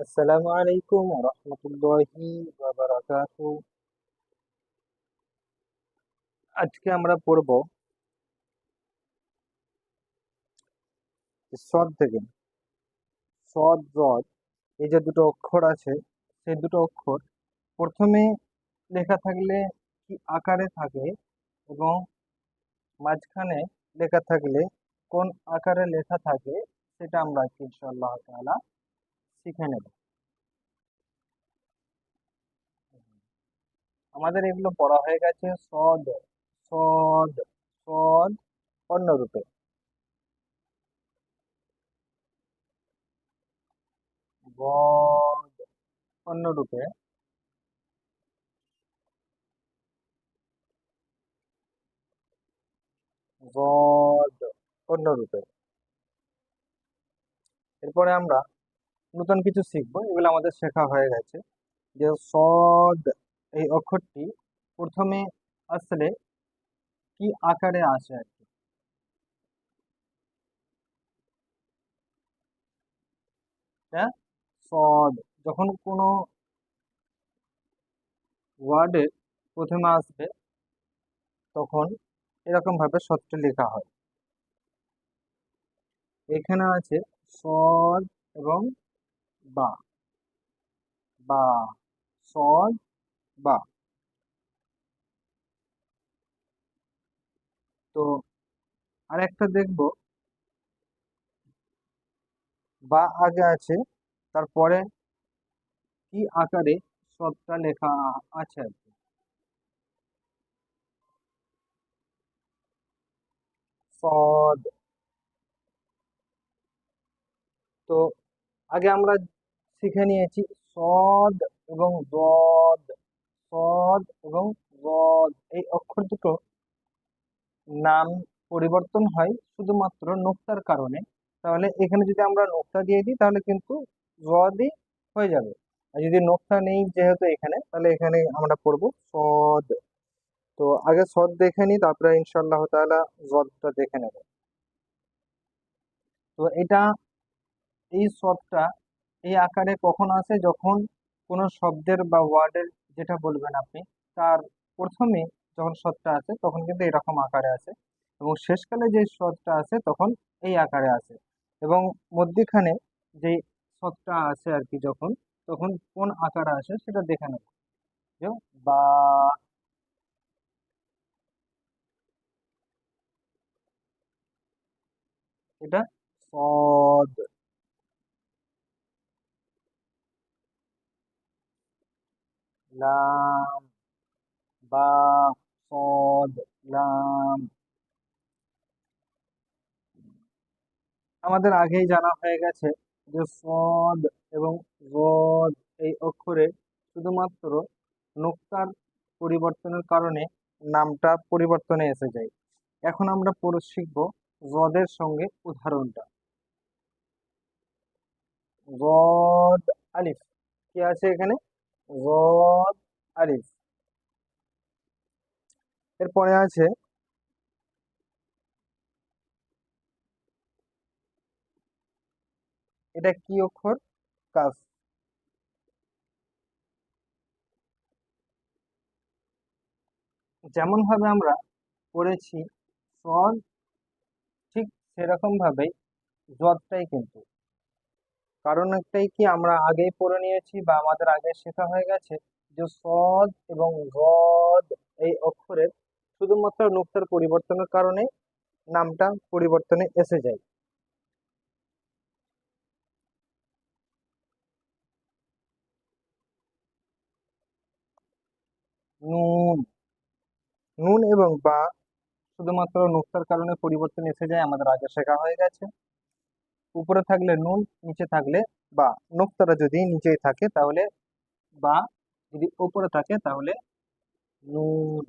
আসসালামু আলাইকুম ওয়া রাহমাতুল্লাহি ওয়া বারাকাতুহু। আজকে আমরা পড়ব সদ থেকে। সদ জদ এই যে দুটো অক্ষর আছে, সেই দুটো অক্ষর প্রথমে লেখা থাকলে কি আকারে থাকে এবং মাঝখানে লেখা থাকলে কোন আকারে লেখা থাকে, সেটা আমরা আজকে ইনশাআল্লাহ তাআলা শিখে নেব। আমাদের এগুলো পড়া হয়ে গেছে। সদ, সদ, সদ অন্য রূপে, গদ অন্য রূপে, গদ অন্য রূপে। এরপরে আমরা নতুন কিছু শিখবো, এগুলো আমাদের শেখা হয়ে গেছে। যে সদ এই অক্ষরটি প্রথমে আসলে কি আকারে আসে আর কি। হ্যাঁ, সদ যখন কোনো ওয়ার্ডের প্রথমে আসবে তখন এরকম ভাবে সদটি লেখা হয়। এখানে আছে সদ এবং বা, বা, সদ বা। তো আরেকটা দেখবো, বা আগে আছে, তারপরে কি আকারে সবটা লেখা আছে আর কি। সদ। তো আগে আমরা শিখে নিয়েছি সদ এবং জদ, সদ এবং জদ এই অক্ষর দুটো নাম পরিবর্তন হয় শুধুমাত্র নোক্তার কারণে। তাহলে এখানে যদি আমরা নোক্তা দিয়ে দিই তাহলে কিন্তু জদই হয়ে যাবে। আর যদি নোক্তা নেই যেহেতু এখানে, তাহলে এখানে আমরা পড়বো সদ। তো আগে সদ দেখে নিই, তারপরে ইনশাআল্লাহ তাআলা জদটা দেখে নেব। তো এটা, এই সদটা এই আকারে কখন আসে, যখন কোনো শব্দের বা ওয়ার্ডের, যেটা বলবেন আপনি, তার প্রথমে যখন সদটা আসে তখন কিন্তু এরকম আকারে আসে, এবং শেষকালে যে সদটা আসে তখন এই আকারে আসে। এবং মধ্যিখানে যে সদটা আসে আর কি, যখন তখন কোন আকারে আসে সেটা দেখে নেব। যে বা, এটা সদ। লাম, বা, সদ, লাম। আমাদের আগেই জানা হয়ে গেছে যে সদ এবং গদ এই অক্ষরে শুধুমাত্র নোক্তার পরিবর্তনের কারণে নামটা পরিবর্তনে এসে যায়। এখন আমরা পড়ে শিখব গদের সঙ্গে উদাহরণটা। গদ আলিফ, কি আছে এখানে? গদ আলিফ। এরপরে আছে, এটা কি অক্ষর? কাফ। যেমন ভাবে আমরা পড়েছি সদ, ঠিক সেরকম ভাবেই জদটাই কিন্তু। কারণ একটাই কি, আমরা আগেই পড়ে নিয়েছি বা আমাদের আগে শেখা হয়ে গেছে যে সদ এবং গদ এই অক্ষরের শুধুমাত্র নুক্তার পরিবর্তনের কারণে নামটা পরিবর্তনে এসে যায়। নুন, নুন এবং বা শুধুমাত্র নুক্তার কারণে পরিবর্তন এসে যায়, আমাদের আগে শেখা হয়ে গেছে। উপরে থাকলে নুন, নিচে থাকলে বা। নুক্তাটা যদি নিচেই থাকে তাহলে বা, যদি উপরে থাকে তাহলে নুন।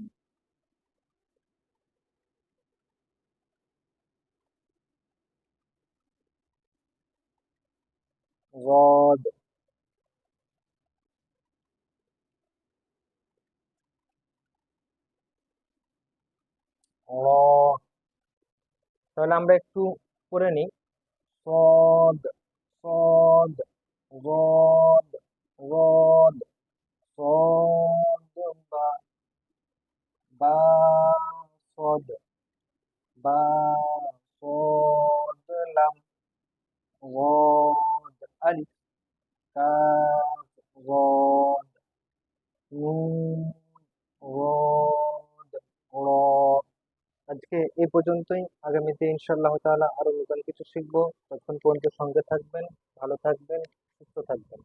গদ, র। তাহলে আমরা একটু করে নিই। صاد، صاد، ضاد، বা, صاد লাম, غاد আলিফ, কাফ গদ, নুন গদ র। আজকে এই পর্যন্তই। আগামীতে ইনশাআল্লাহ তাআলা আরো নতুন কিছু শিখবো। ততক্ষণ পর্যন্ত সঙ্গে থাকবেন, ভালো থাকবেন, সুস্থ থাকবেন।